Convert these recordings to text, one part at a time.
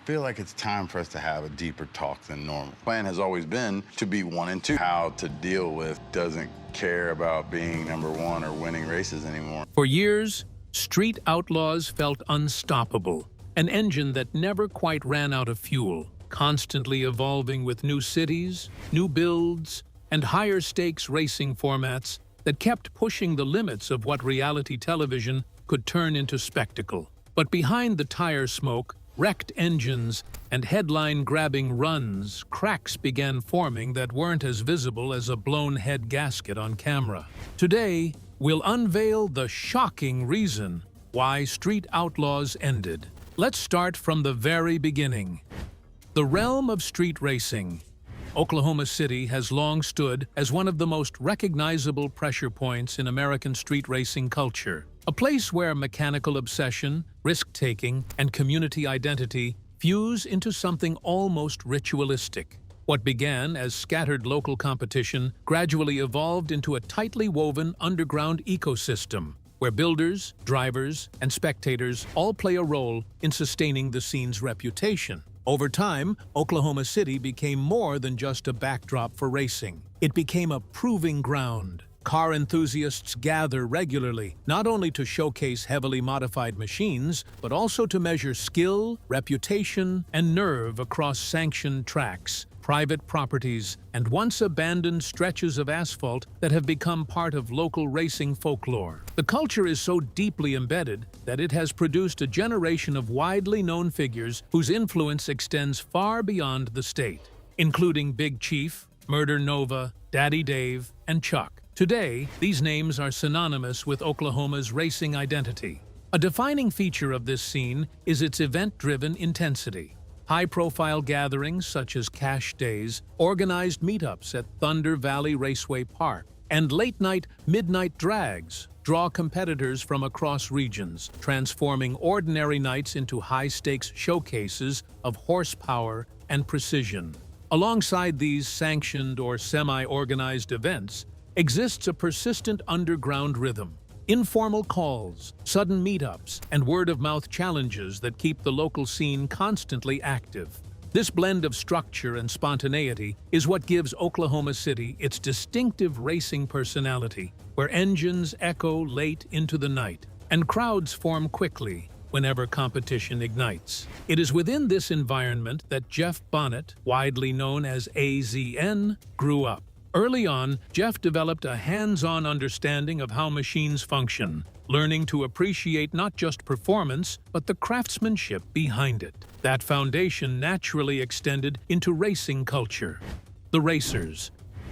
feel like it's time for us to have a deeper talk than normal. Plan has always been to be 1 and 2. How to deal with doesn't care about being number 1 or winning races anymore. For years, Street Outlaws felt unstoppable, an engine that never quite ran out of fuel, constantly evolving with new cities, new builds, and higher-stakes racing formats that kept pushing the limits of what reality television could turn into spectacle. But behind the tire smoke, wrecked engines, and headline-grabbing runs, cracks began forming that weren't as visible as a blown head gasket on camera. Today, we'll unveil the shocking reason why Street Outlaws ended. Let's start from the very beginning. The realm of street racing. Oklahoma City has long stood as one of the most recognizable pressure points in American street racing culture. A place where mechanical obsession, risk-taking, and community identity fuse into something almost ritualistic. What began as scattered local competition gradually evolved into a tightly woven underground ecosystem, where builders, drivers, and spectators all play a role in sustaining the scene's reputation. Over time, Oklahoma City became more than just a backdrop for racing. It became a proving ground. Car enthusiasts gather regularly, not only to showcase heavily modified machines, but also to measure skill, reputation, and nerve across sanctioned tracks, private properties, and once abandoned stretches of asphalt that have become part of local racing folklore. The culture is so deeply embedded that it has produced a generation of widely known figures whose influence extends far beyond the state, including Big Chief, Murder Nova, Daddy Dave, and Chuck. Today, these names are synonymous with Oklahoma's racing identity. A defining feature of this scene is its event-driven intensity. High-profile gatherings such as Cash Days, organized meetups at Thunder Valley Raceway Park, and late-night midnight drags draw competitors from across regions, transforming ordinary nights into high-stakes showcases of horsepower and precision. Alongside these sanctioned or semi-organized events exists a persistent underground rhythm. Informal calls, sudden meetups, and word-of-mouth challenges that keep the local scene constantly active. This blend of structure and spontaneity is what gives Oklahoma City its distinctive racing personality, where engines echo late into the night, and crowds form quickly whenever competition ignites. It is within this environment that Jeff Bonnet, widely known as AZN, grew up. Early on, Jeff developed a hands-on understanding of how machines function, learning to appreciate not just performance, but the craftsmanship behind it. That foundation naturally extended into racing culture. The Racers.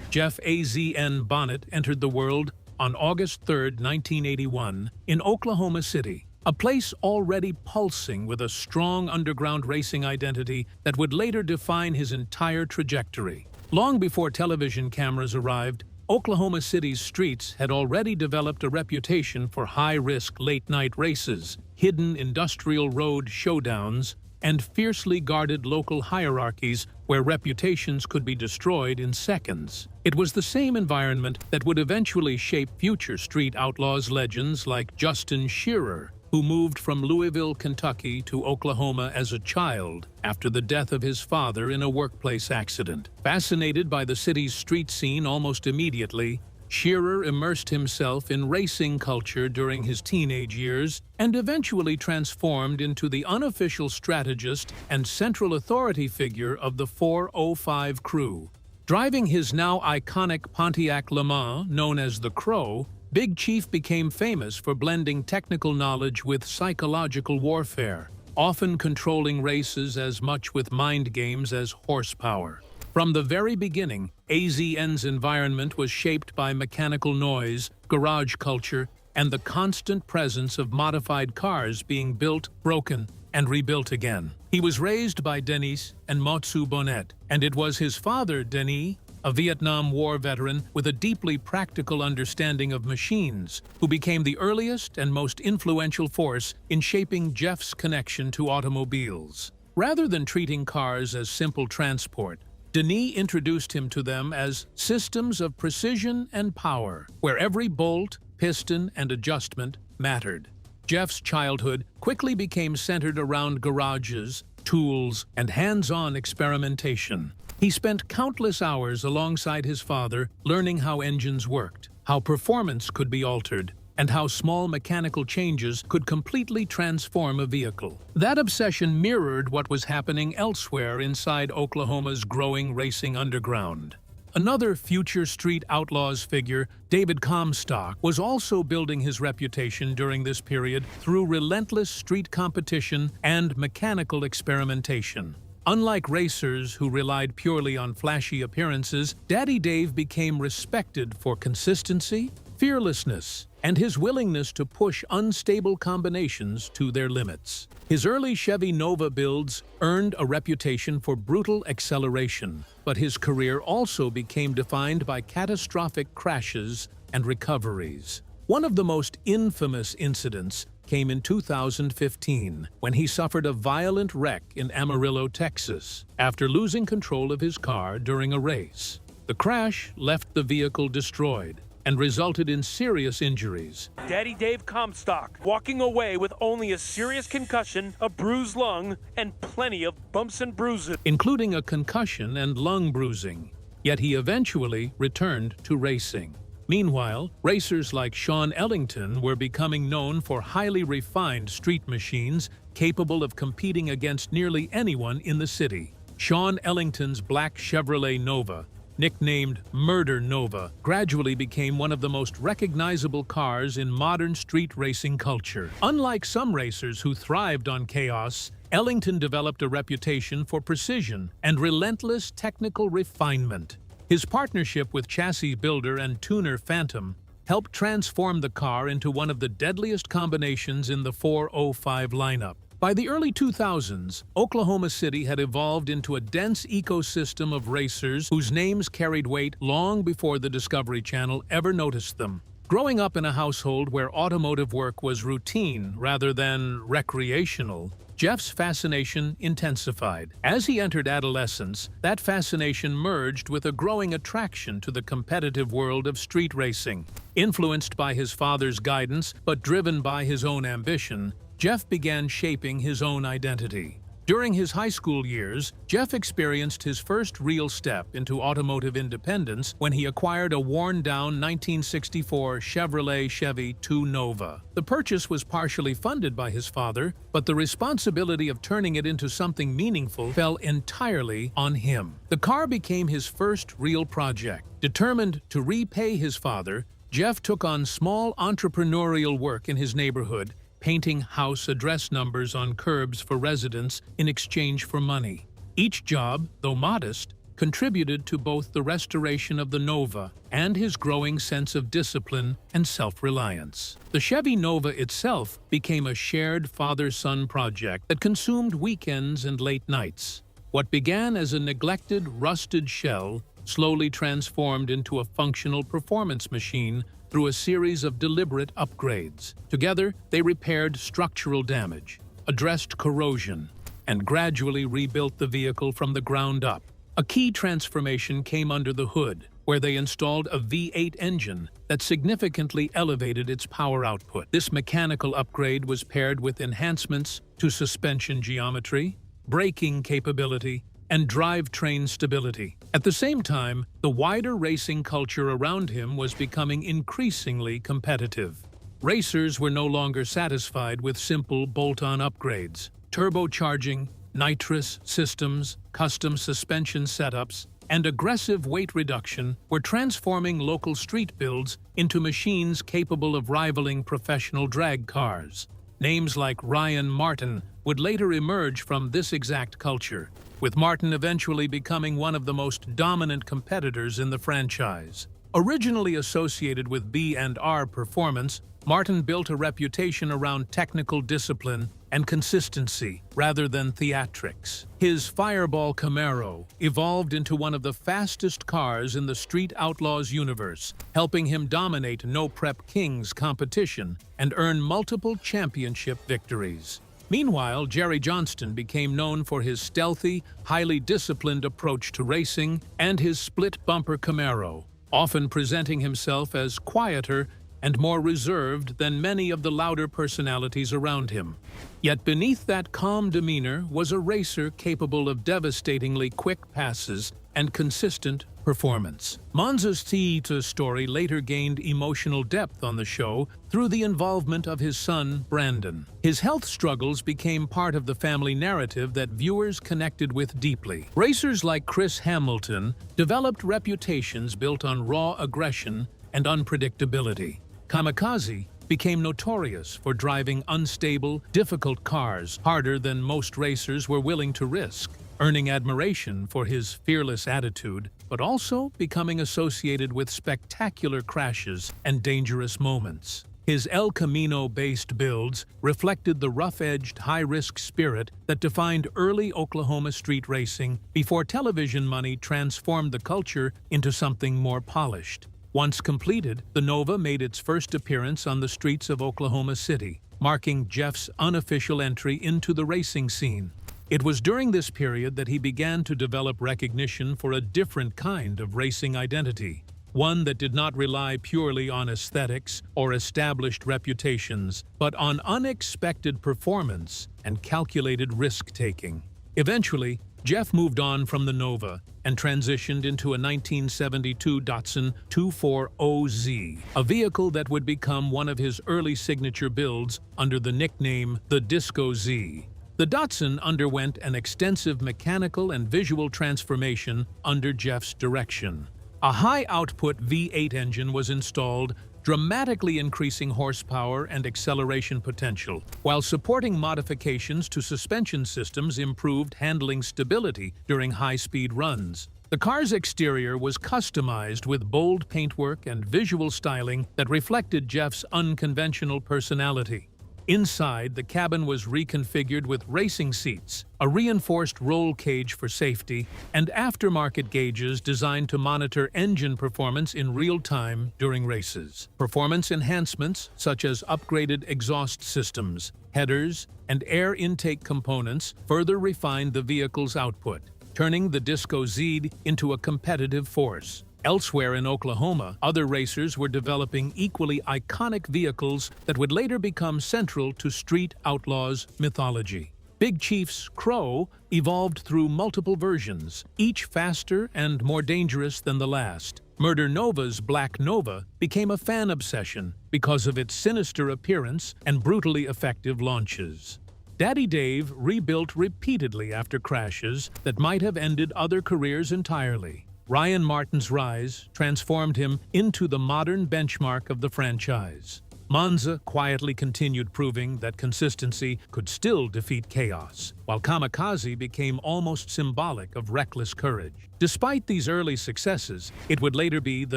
Jeff AZN Bonnet entered the world on August 3, 1981, in Oklahoma City, a place already pulsing with a strong underground racing identity that would later define his entire trajectory. Long before television cameras arrived, Oklahoma City's streets had already developed a reputation for high-risk late-night races, hidden industrial road showdowns, and fiercely guarded local hierarchies where reputations could be destroyed in seconds. It was the same environment that would eventually shape future Street Outlaws legends like Justin Shearer, who moved from Louisville, Kentucky to Oklahoma as a child after the death of his father in a workplace accident. Fascinated by the city's street scene almost immediately, Shearer immersed himself in racing culture during his teenage years and eventually transformed into the unofficial strategist and central authority figure of the 405 crew. Driving his now iconic Pontiac Le Mans, known as the Crow, Big Chief became famous for blending technical knowledge with psychological warfare, often controlling races as much with mind games as horsepower. From the very beginning, AZN's environment was shaped by mechanical noise, garage culture, and the constant presence of modified cars being built, broken, and rebuilt again. He was raised by Denis and Motsu Bonnet, and it was his father, Denis, a Vietnam War veteran with a deeply practical understanding of machines, who became the earliest and most influential force in shaping Jeff's connection to automobiles. Rather than treating cars as simple transport, Denis introduced him to them as systems of precision and power, where every bolt, piston, and adjustment mattered. Jeff's childhood quickly became centered around garages, tools, and hands-on experimentation. He spent countless hours alongside his father learning how engines worked, how performance could be altered, and how small mechanical changes could completely transform a vehicle. That obsession mirrored what was happening elsewhere inside Oklahoma's growing racing underground. Another future Street Outlaws figure, David Comstock, was also building his reputation during this period through relentless street competition and mechanical experimentation. Unlike racers who relied purely on flashy appearances, Daddy Dave became respected for consistency, fearlessness, and his willingness to push unstable combinations to their limits. His early Chevy Nova builds earned a reputation for brutal acceleration, but his career also became defined by catastrophic crashes and recoveries. One of the most infamous incidents came in 2015, when he suffered a violent wreck in Amarillo, Texas, after losing control of his car during a race. The crash left the vehicle destroyed and resulted in serious injuries. Daddy Dave Comstock, walking away with only a serious concussion, a bruised lung, and plenty of bumps and bruises, including a concussion and lung bruising. Yet he eventually returned to racing. Meanwhile, racers like Sean Ellington were becoming known for highly refined street machines capable of competing against nearly anyone in the city. Sean Ellington's black Chevrolet Nova, nicknamed Murder Nova, gradually became one of the most recognizable cars in modern street racing culture. Unlike some racers who thrived on chaos, Ellington developed a reputation for precision and relentless technical refinement. His partnership with chassis builder and tuner Phantom helped transform the car into one of the deadliest combinations in the 405 lineup. By the early 2000s, Oklahoma City had evolved into a dense ecosystem of racers whose names carried weight long before the Discovery Channel ever noticed them. Growing up in a household where automotive work was routine rather than recreational, Jeff's fascination intensified. As he entered adolescence, that fascination merged with a growing attraction to the competitive world of street racing. Influenced by his father's guidance, but driven by his own ambition, Jeff began shaping his own identity. During his high school years, Jeff experienced his first real step into automotive independence when he acquired a worn-down 1964 Chevrolet Chevy 2 Nova. The purchase was partially funded by his father, but the responsibility of turning it into something meaningful fell entirely on him. The car became his first real project. Determined to repay his father, Jeff took on small entrepreneurial work in his neighborhood, painting house address numbers on curbs for residents in exchange for money. Each job, though modest, contributed to both the restoration of the Nova and his growing sense of discipline and self-reliance. The Chevy Nova itself became a shared father-son project that consumed weekends and late nights. What began as a neglected, rusted shell slowly transformed into a functional performance machine through a series of deliberate upgrades. Together, they repaired structural damage, addressed corrosion, and gradually rebuilt the vehicle from the ground up. A key transformation came under the hood, where they installed a V8 engine that significantly elevated its power output. This mechanical upgrade was paired with enhancements to suspension geometry, braking capability, and drivetrain stability. At the same time, the wider racing culture around him was becoming increasingly competitive. Racers were no longer satisfied with simple bolt-on upgrades. Turbocharging, nitrous systems, custom suspension setups, and aggressive weight reduction were transforming local street builds into machines capable of rivaling professional drag cars. Names like Ryan Martin would later emerge from this exact culture, with Martin eventually becoming one of the most dominant competitors in the franchise. Originally associated with B&R Performance, Martin built a reputation around technical discipline and consistency rather than theatrics. His Fireball Camaro evolved into one of the fastest cars in the Street Outlaws universe, helping him dominate No Prep Kings competition and earn multiple championship victories. Meanwhile, Jerry Johnston became known for his stealthy, highly disciplined approach to racing and his split-bumper Camaro, often presenting himself as quieter and more reserved than many of the louder personalities around him. Yet beneath that calm demeanor was a racer capable of devastatingly quick passes and consistent performance. Monza's Theater story later gained emotional depth on the show through the involvement of his son, Brandon. His health struggles became part of the family narrative that viewers connected with deeply. Racers like Chris Hamilton developed reputations built on raw aggression and unpredictability. Kamikaze became notorious for driving unstable, difficult cars harder than most racers were willing to risk, earning admiration for his fearless attitude, but also becoming associated with spectacular crashes and dangerous moments. His El Camino-based builds reflected the rough-edged, high-risk spirit that defined early Oklahoma street racing before television money transformed the culture into something more polished. Once completed, the Nova made its first appearance on the streets of Oklahoma City, marking Jeff's unofficial entry into the racing scene. It was during this period that he began to develop recognition for a different kind of racing identity, one that did not rely purely on aesthetics or established reputations, but on unexpected performance and calculated risk-taking. Eventually, Jeff moved on from the Nova and transitioned into a 1972 Datsun 240Z, a vehicle that would become one of his early signature builds under the nickname the Disco Z. The Datsun underwent an extensive mechanical and visual transformation under Jeff's direction. A high-output V8 engine was installed, dramatically increasing horsepower and acceleration potential, while supporting modifications to suspension systems improved handling stability during high-speed runs. The car's exterior was customized with bold paintwork and visual styling that reflected Jeff's unconventional personality. Inside, the cabin was reconfigured with racing seats, a reinforced roll cage for safety, and aftermarket gauges designed to monitor engine performance in real time during races. Performance enhancements, such as upgraded exhaust systems, headers, and air intake components, further refined the vehicle's output, turning the Disco Z into a competitive force. Elsewhere in Oklahoma, other racers were developing equally iconic vehicles that would later become central to Street Outlaws mythology. Big Chief's Crow evolved through multiple versions, each faster and more dangerous than the last. Murder Nova's Black Nova became a fan obsession because of its sinister appearance and brutally effective launches. Daddy Dave rebuilt repeatedly after crashes that might have ended other careers entirely. Ryan Martin's rise transformed him into the modern benchmark of the franchise. Monza quietly continued proving that consistency could still defeat chaos, while Kamikaze became almost symbolic of reckless courage. Despite these early successes, it would later be the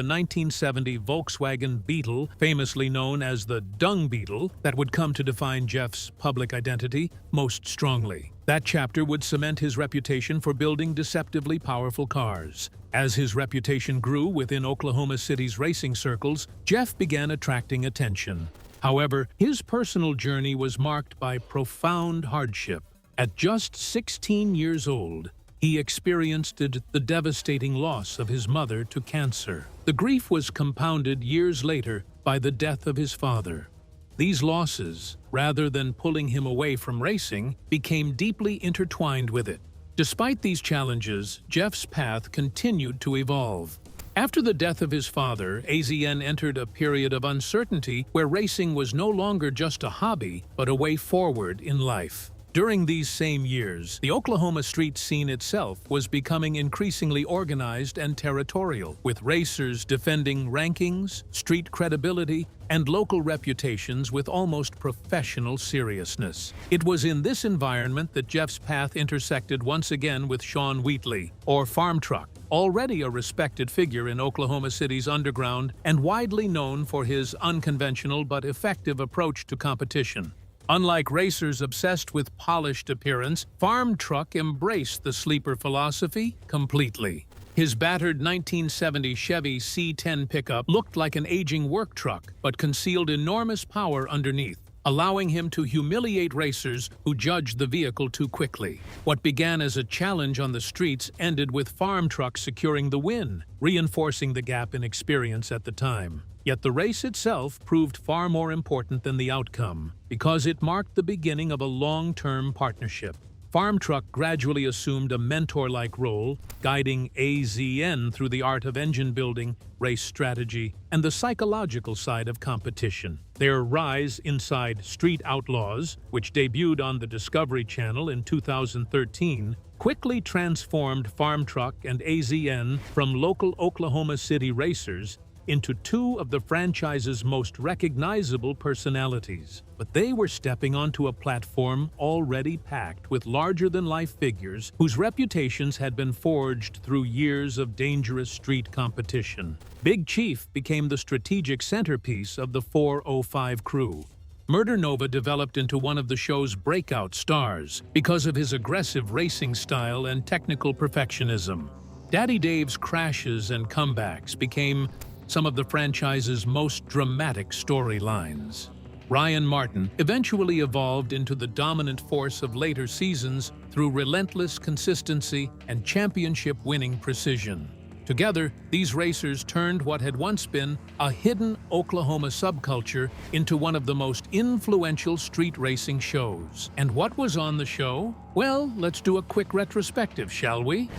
1970 Volkswagen Beetle, famously known as the Dung Beetle, that would come to define Jeff's public identity most strongly. That chapter would cement his reputation for building deceptively powerful cars. As his reputation grew within Oklahoma City's racing circles, Jeff began attracting attention. However, his personal journey was marked by profound hardship. At just 16 years old, he experienced the devastating loss of his mother to cancer. The grief was compounded years later by the death of his father. These losses, rather than pulling him away from racing, became deeply intertwined with it. Despite these challenges, Jeff's path continued to evolve. After the death of his father, AZN entered a period of uncertainty where racing was no longer just a hobby, but a way forward in life. During these same years, the Oklahoma street scene itself was becoming increasingly organized and territorial, with racers defending rankings, street credibility, and local reputations with almost professional seriousness. It was in this environment that Jeff's path intersected once again with Sean Wheatley, or Farm Truck, already a respected figure in Oklahoma City's underground and widely known for his unconventional but effective approach to competition. Unlike racers obsessed with polished appearance, Farm Truck embraced the sleeper philosophy completely. His battered 1970 Chevy C10 pickup looked like an aging work truck, but concealed enormous power underneath, allowing him to humiliate racers who judged the vehicle too quickly. What began as a challenge on the streets ended with Farm Truck securing the win, reinforcing the gap in experience at the time. Yet the race itself proved far more important than the outcome, because it marked the beginning of a long-term partnership. Farm Truck gradually assumed a mentor-like role, guiding AZN through the art of engine building, race strategy, and the psychological side of competition. Their rise inside Street Outlaws, which debuted on the Discovery Channel in 2013, quickly transformed Farm Truck and AZN from local Oklahoma City racers into two of the franchise's most recognizable personalities. But they were stepping onto a platform already packed with larger-than-life figures whose reputations had been forged through years of dangerous street competition. Big Chief became the strategic centerpiece of the 405 crew. Murder Nova developed into one of the show's breakout stars because of his aggressive racing style and technical perfectionism. Daddy Dave's crashes and comebacks became some of the franchise's most dramatic storylines. Ryan Martin eventually evolved into the dominant force of later seasons through relentless consistency and championship-winning precision. Together, these racers turned what had once been a hidden Oklahoma subculture into one of the most influential street racing shows. And what was on the show? Well, let's do a quick retrospective, shall we?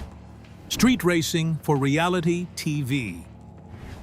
Street racing for reality TV.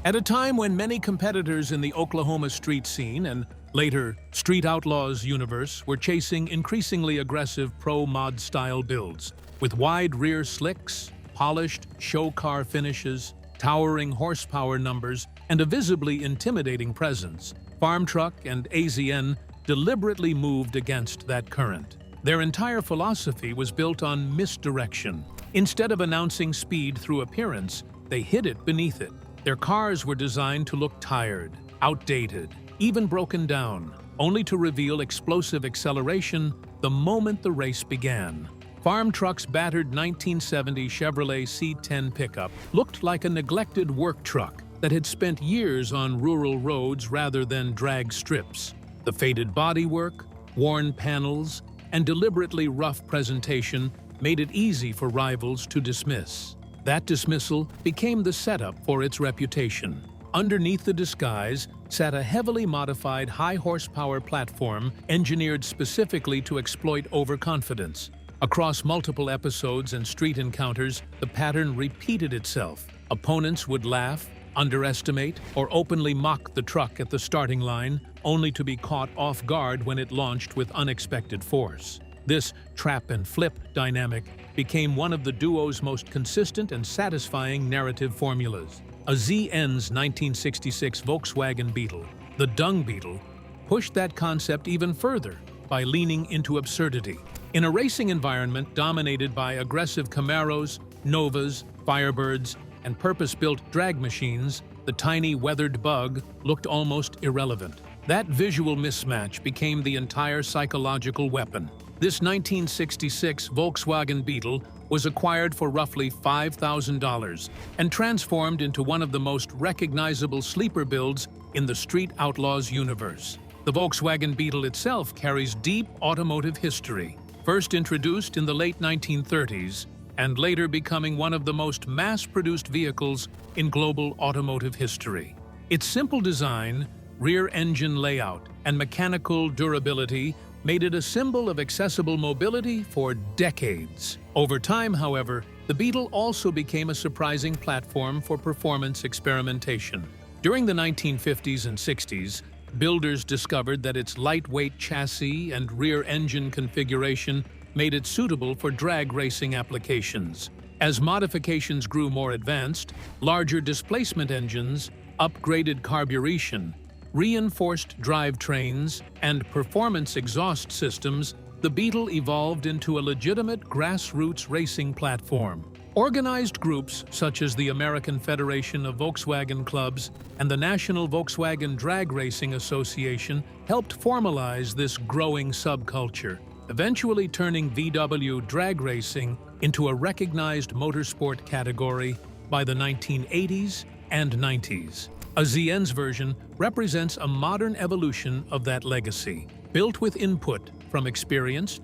At a time when many competitors in the Oklahoma street scene and later Street Outlaws universe were chasing increasingly aggressive pro-mod-style builds, with wide rear slicks, polished show car finishes, towering horsepower numbers, and a visibly intimidating presence, Farm Truck and AZN deliberately moved against that current. Their entire philosophy was built on misdirection. Instead of announcing speed through appearance, they hid it beneath it. Their cars were designed to look tired, outdated, even broken down, only to reveal explosive acceleration the moment the race began. Farm Truck's battered 1970 Chevrolet C10 pickup looked like a neglected work truck that had spent years on rural roads rather than drag strips. The faded bodywork, worn panels, and deliberately rough presentation made it easy for rivals to dismiss. That dismissal became the setup for its reputation. Underneath the disguise sat a heavily modified high-horsepower platform engineered specifically to exploit overconfidence. Across multiple episodes and street encounters, the pattern repeated itself. Opponents would laugh, underestimate, or openly mock the truck at the starting line, only to be caught off guard when it launched with unexpected force. This trap-and-flip dynamic became one of the duo's most consistent and satisfying narrative formulas. A ZN's 1966 Volkswagen Beetle, the Dung Beetle, pushed that concept even further by leaning into absurdity. In a racing environment dominated by aggressive Camaros, Novas, Firebirds, and purpose-built drag machines, the tiny weathered bug looked almost irrelevant. That visual mismatch became the entire psychological weapon. This 1966 Volkswagen Beetle was acquired for roughly $5,000 and transformed into one of the most recognizable sleeper builds in the Street Outlaws universe. The Volkswagen Beetle itself carries deep automotive history, first introduced in the late 1930s and later becoming one of the most mass-produced vehicles in global automotive history. Its simple design, rear engine layout, and mechanical durability made it a symbol of accessible mobility for decades. Over time, however, the Beetle also became a surprising platform for performance experimentation. During the 1950s and 60s, builders discovered that its lightweight chassis and rear engine configuration made it suitable for drag racing applications. As modifications grew more advanced, larger displacement engines, upgraded carburation, reinforced drivetrains, and performance exhaust systems, the Beetle evolved into a legitimate grassroots racing platform. Organized groups such as the American Federation of Volkswagen Clubs and the National Volkswagen Drag Racing Association helped formalize this growing subculture, eventually turning VW drag racing into a recognized motorsport category by the 1980s and 90s. A ZN's version represents a modern evolution of that legacy, built with input from experienced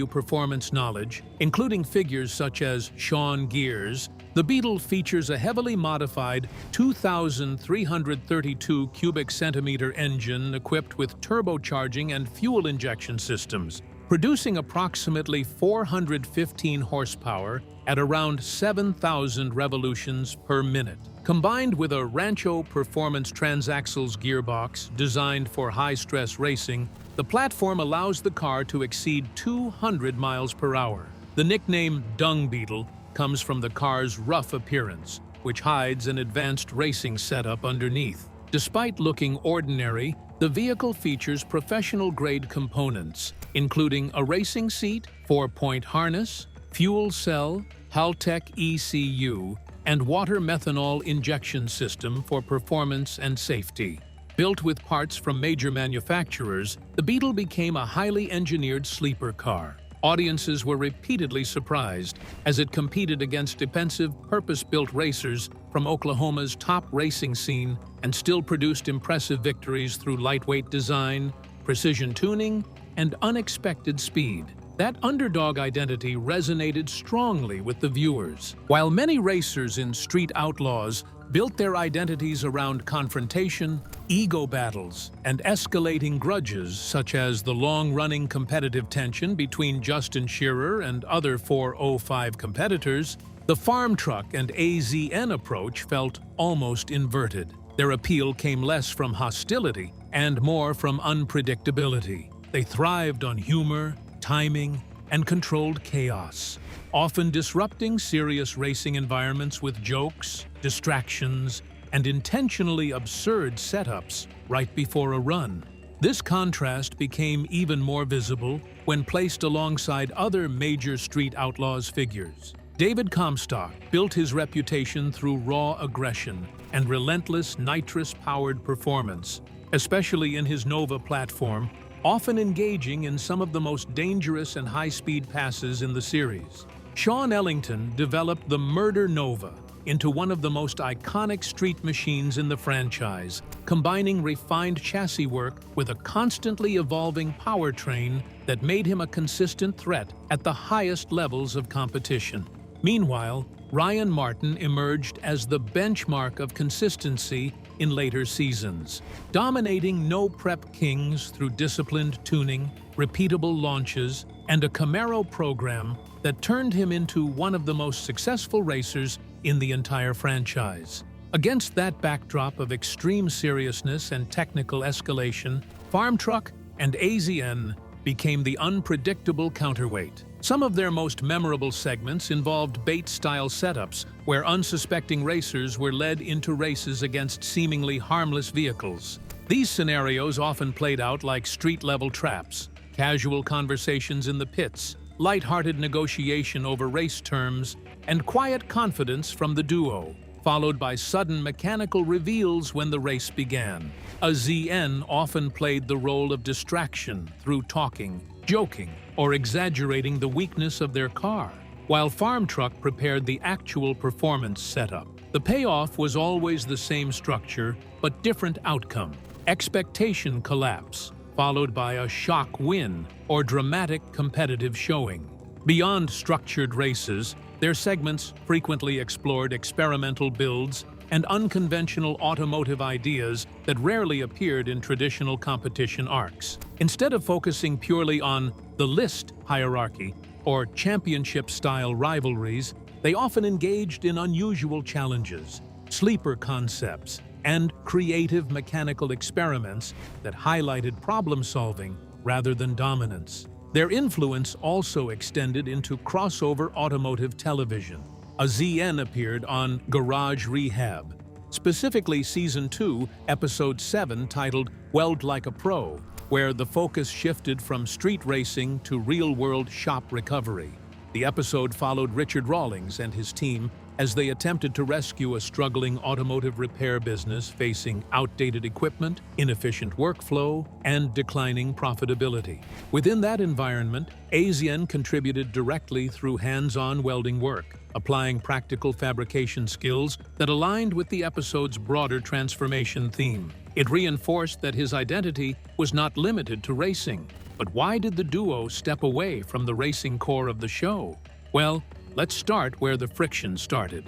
performance knowledge, including figures such as Sean Gears The Beetle features a heavily modified 2,332 cubic centimeter engine equipped with turbocharging and fuel injection systems, producing approximately 415 horsepower at around 7,000 revolutions per minute. Combined with a Rancho Performance Transaxles gearbox designed for high-stress racing, the platform allows the car to exceed 200 miles per hour. The nickname Dung Beetle comes from the car's rough appearance, which hides an advanced racing setup underneath. Despite looking ordinary, the vehicle features professional-grade components, including a racing seat, 4-point harness, fuel cell, Haltech ECU, and water methanol injection system for performance and safety. Built with parts from major manufacturers, the Beetle became a highly engineered sleeper car. Audiences were repeatedly surprised as it competed against defensive, purpose-built racers from Oklahoma's top racing scene and still produced impressive victories through lightweight design, precision tuning, and unexpected speed. That underdog identity resonated strongly with the viewers. While many racers in Street Outlaws built their identities around confrontation, ego battles, and escalating grudges, such as the long-running competitive tension between Justin Shearer and other 405 competitors, the farm truck and AZN approach felt almost inverted. Their appeal came less from hostility and more from unpredictability. They thrived on humor, timing, and controlled chaos, often disrupting serious racing environments with jokes, distractions, and intentionally absurd setups right before a run. This contrast became even more visible when placed alongside other major Street Outlaws figures. David Comstock built his reputation through raw aggression and relentless nitrous-powered performance, especially in his Nova platform, often engaging in some of the most dangerous and high-speed passes in the series. Sean Ellington developed the Murder Nova into one of the most iconic street machines in the franchise, combining refined chassis work with a constantly evolving powertrain that made him a consistent threat at the highest levels of competition. Meanwhile, Ryan Martin emerged as the benchmark of consistency in later seasons, dominating no-prep kings through disciplined tuning, repeatable launches, and a Camaro program that turned him into one of the most successful racers in the entire franchise. Against that backdrop of extreme seriousness and technical escalation, Farm Truck and AZN became the unpredictable counterweight. Some of their most memorable segments involved bait-style setups, where unsuspecting racers were led into races against seemingly harmless vehicles. These scenarios often played out like street-level traps, casual conversations in the pits, light-hearted negotiation over race terms, and quiet confidence from the duo, followed by sudden mechanical reveals when the race began. A ZN often played the role of distraction through talking, joking, or exaggerating the weakness of their car, while Farm Truck prepared the actual performance setup. The payoff was always the same structure, but different outcome. Expectation collapse, followed by a shock win or dramatic competitive showing. Beyond structured races, their segments frequently explored experimental builds and unconventional automotive ideas that rarely appeared in traditional competition arcs. Instead of focusing purely on the list hierarchy or championship-style rivalries, they often engaged in unusual challenges, sleeper concepts, and creative mechanical experiments that highlighted problem-solving rather than dominance. Their influence also extended into crossover automotive television. A ZN appeared on Garage Rehab, specifically Season 2, Episode 7, titled Weld Like a Pro, where the focus shifted from street racing to real-world shop recovery. The episode followed Richard Rawlings and his team as they attempted to rescue a struggling automotive repair business facing outdated equipment, inefficient workflow, and declining profitability. Within that environment, AZN contributed directly through hands-on welding work, applying practical fabrication skills that aligned with the episode's broader transformation theme. It reinforced that his identity was not limited to racing. But why did the duo step away from the racing core of the show? Well, let's start where the friction started.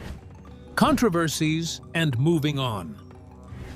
Controversies and moving on.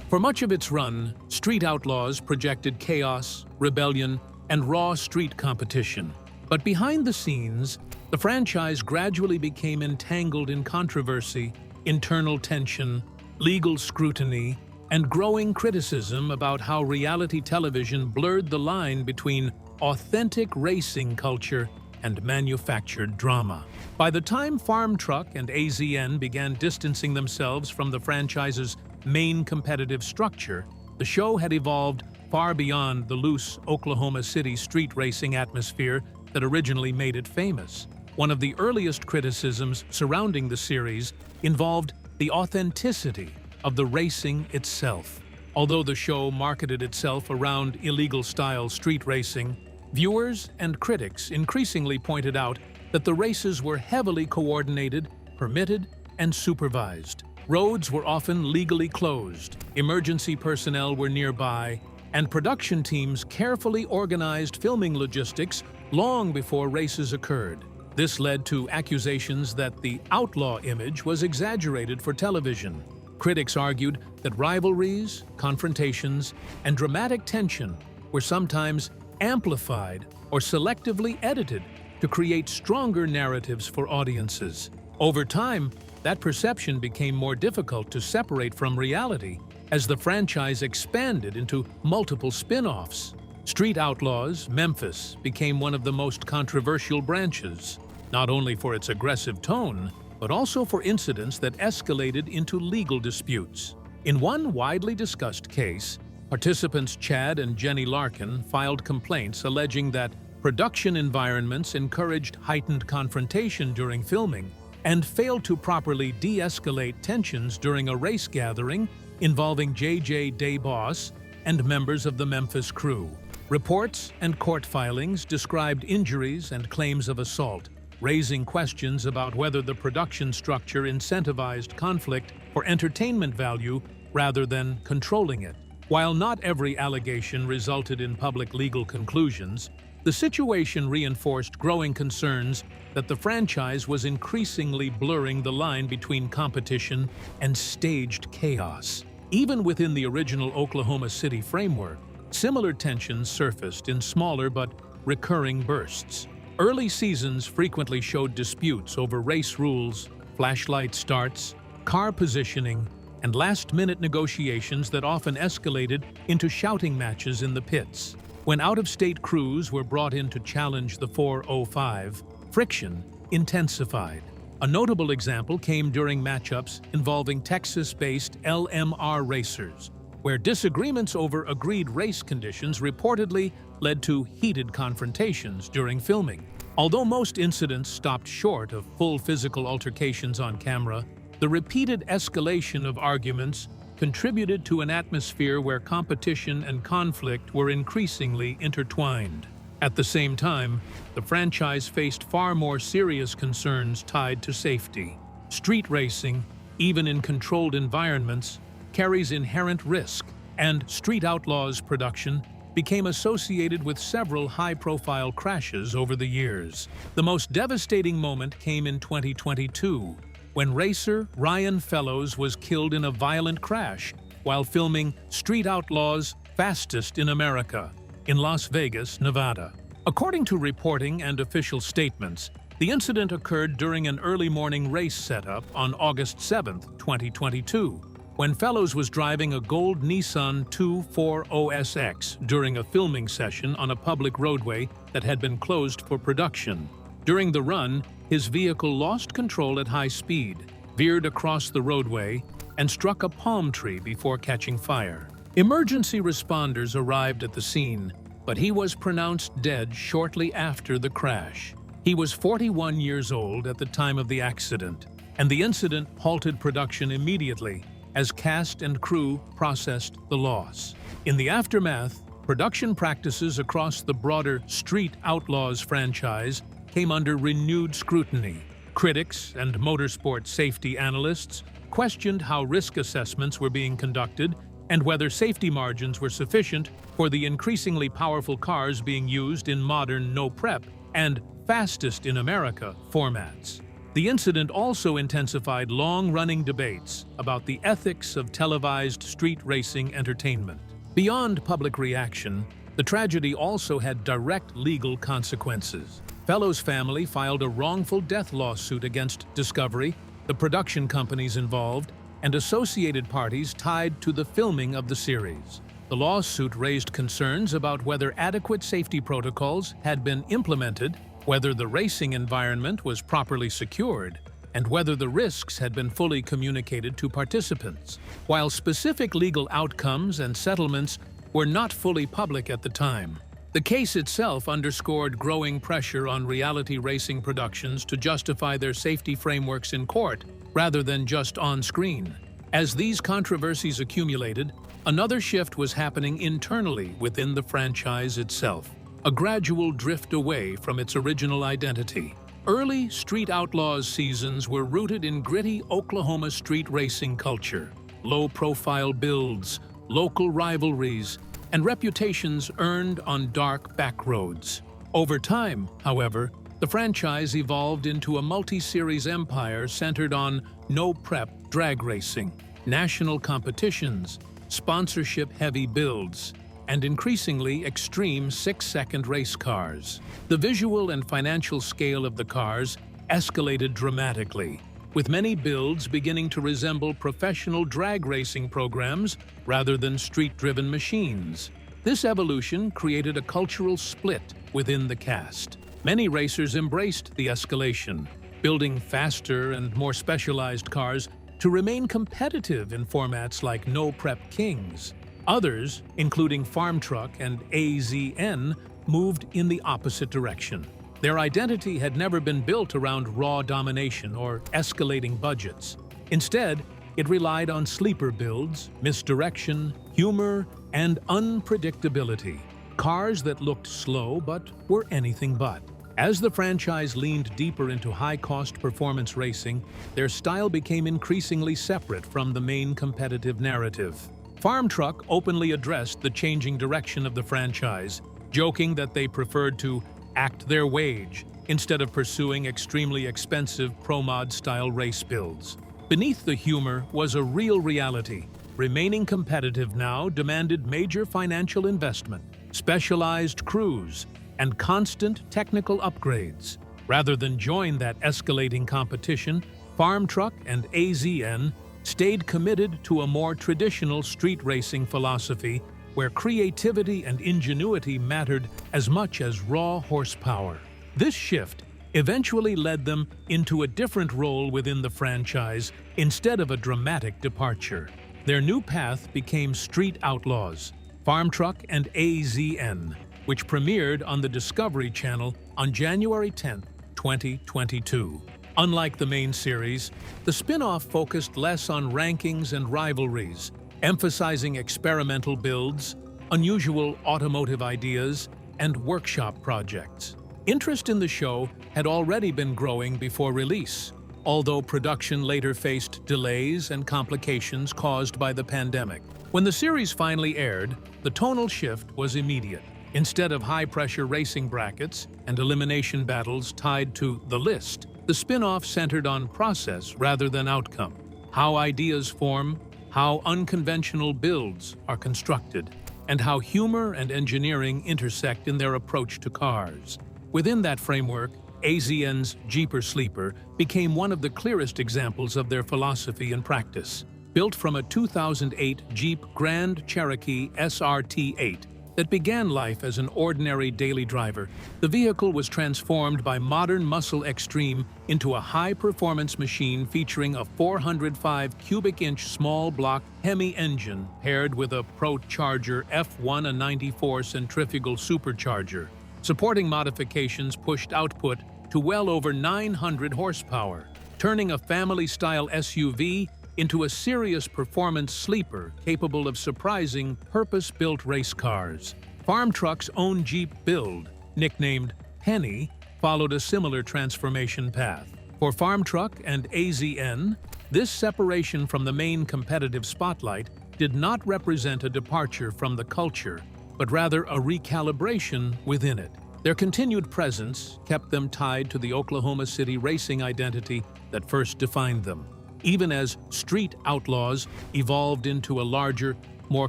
For much of its run, Street Outlaws projected chaos, rebellion, and raw street competition. But behind the scenes, the franchise gradually became entangled in controversy, internal tension, legal scrutiny, and growing criticism about how reality television blurred the line between authentic racing culture and manufactured drama. By the time Farm Truck and AZN began distancing themselves from the franchise's main competitive structure, the show had evolved far beyond the loose Oklahoma City street racing atmosphere that originally made it famous. One of the earliest criticisms surrounding the series involved the authenticity of the racing itself. Although the show marketed itself around illegal-style street racing, viewers and critics increasingly pointed out that the races were heavily coordinated, permitted, and supervised. Roads were often legally closed, emergency personnel were nearby, and production teams carefully organized filming logistics long before races occurred. This led to accusations that the outlaw image was exaggerated for television. Critics argued that rivalries, confrontations, and dramatic tension were sometimes amplified or selectively edited to create stronger narratives for audiences. Over time, that perception became more difficult to separate from reality as the franchise expanded into multiple spin-offs. Street Outlaws, Memphis, became one of the most controversial branches, not only for its aggressive tone, but also for incidents that escalated into legal disputes. In one widely discussed case, participants Chad and Jenny Larkin filed complaints alleging that production environments encouraged heightened confrontation during filming and failed to properly de-escalate tensions during a race gathering involving J.J. DeBoss and members of the Memphis crew. Reports and court filings described injuries and claims of assault, raising questions about whether the production structure incentivized conflict for entertainment value rather than controlling it. While not every allegation resulted in public legal conclusions, the situation reinforced growing concerns that the franchise was increasingly blurring the line between competition and staged chaos. Even within the original Oklahoma City framework, similar tensions surfaced in smaller but recurring bursts. Early seasons frequently showed disputes over race rules, flashlight starts, car positioning, and last-minute negotiations that often escalated into shouting matches in the pits. When out-of-state crews were brought in to challenge the 405, friction intensified. A notable example came during matchups involving Texas-based LMR racers, where disagreements over agreed race conditions reportedly led to heated confrontations during filming. Although most incidents stopped short of full physical altercations on camera, the repeated escalation of arguments contributed to an atmosphere where competition and conflict were increasingly intertwined. At the same time, the franchise faced far more serious concerns tied to safety. Street racing, even in controlled environments, carries inherent risk, and Street Outlaws production became associated with several high-profile crashes over the years. The most devastating moment came in 2022, when racer Ryan Fellows was killed in a violent crash while filming Street Outlaws Fastest in America in Las Vegas, Nevada. According to reporting and official statements, the incident occurred during an early morning race setup on August 7, 2022, when Fellows was driving a gold Nissan 240SX during a filming session on a public roadway that had been closed for production. During the run, his vehicle lost control at high speed, veered across the roadway, and struck a palm tree before catching fire. Emergency responders arrived at the scene, but he was pronounced dead shortly after the crash. He was 41 years old at the time of the accident, and the incident halted production immediately as cast and crew processed the loss. In the aftermath, production practices across the broader Street Outlaws franchise came under renewed scrutiny. Critics and motorsport safety analysts questioned how risk assessments were being conducted and whether safety margins were sufficient for the increasingly powerful cars being used in modern no-prep and fastest in America formats. The incident also intensified long-running debates about the ethics of televised street racing entertainment. Beyond public reaction, the tragedy also had direct legal consequences. Fellowes' family filed a wrongful death lawsuit against Discovery, the production companies involved, and associated parties tied to the filming of the series. The lawsuit raised concerns about whether adequate safety protocols had been implemented, whether the racing environment was properly secured, and whether the risks had been fully communicated to participants. While specific legal outcomes and settlements were not fully public at the time, the case itself underscored growing pressure on reality racing productions to justify their safety frameworks in court rather than just on screen. As these controversies accumulated, another shift was happening internally within the franchise itself, a gradual drift away from its original identity. Early Street Outlaws seasons were rooted in gritty Oklahoma street racing culture, low-profile builds, local rivalries, and reputations earned on dark back roads. Over time, however, the franchise evolved into a multi-series empire centered on no-prep drag racing, national competitions, sponsorship-heavy builds, and increasingly extreme 6-second race cars. The visual and financial scale of the cars escalated dramatically, with many builds beginning to resemble professional drag racing programs rather than street-driven machines. This evolution created a cultural split within the cast. Many racers embraced the escalation, building faster and more specialized cars to remain competitive in formats like No Prep Kings. Others, including Farm Truck and AZN, moved in the opposite direction. Their identity had never been built around raw domination or escalating budgets. Instead, it relied on sleeper builds, misdirection, humor, and unpredictability. Cars that looked slow but were anything but. As the franchise leaned deeper into high-cost performance racing, their style became increasingly separate from the main competitive narrative. Farm Truck openly addressed the changing direction of the franchise, joking that they preferred to act their wage instead of pursuing extremely expensive pro-mod-style race builds. Beneath the humor was a real reality. Remaining competitive now demanded major financial investment, specialized crews, and constant technical upgrades. Rather than join that escalating competition, Farm Truck and AZN stayed committed to a more traditional street racing philosophy where creativity and ingenuity mattered as much as raw horsepower. This shift eventually led them into a different role within the franchise instead of a dramatic departure. Their new path became Street Outlaws, Farm Truck and AZN, which premiered on the Discovery Channel on January 10, 2022. Unlike the main series, the spin-off focused less on rankings and rivalries, emphasizing experimental builds, unusual automotive ideas, and workshop projects. Interest in the show had already been growing before release, although production later faced delays and complications caused by the pandemic. When the series finally aired, the tonal shift was immediate. Instead of high-pressure racing brackets and elimination battles tied to the list, the spin-off centered on process rather than outcome, how ideas form, how unconventional builds are constructed, and how humor and engineering intersect in their approach to cars. Within that framework, AZN's Jeeper Sleeper became one of the clearest examples of their philosophy in practice. Built from a 2008 Jeep Grand Cherokee SRT8 that began life as an ordinary daily driver, the vehicle was transformed by modern muscle extreme into a high-performance machine featuring a 405 cubic-inch small-block Hemi engine paired with a ProCharger F1 a 94 centrifugal supercharger. Supporting modifications pushed output to well over 900 horsepower, turning a family-style SUV into a serious performance sleeper capable of surprising purpose-built race cars. Farm Truck's own Jeep build, nicknamed Penny, followed a similar transformation path. For Farm Truck and AZN, this separation from the main competitive spotlight did not represent a departure from the culture, but rather a recalibration within it. Their continued presence kept them tied to the Oklahoma City racing identity that first defined them. Even as Street Outlaws evolved into a larger, more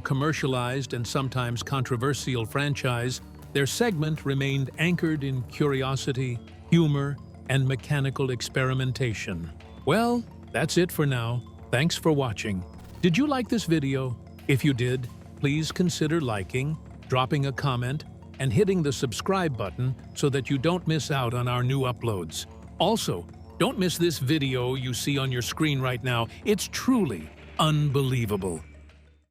commercialized and sometimes controversial franchise, their segment remained anchored in curiosity, humor, and mechanical experimentation. Well, that's it for now. Thanks for watching. Did you like this video? If you did, please consider liking, dropping a comment, and hitting the subscribe button so that you don't miss out on our new uploads. Also, don't miss this video you see on your screen right now. It's truly unbelievable.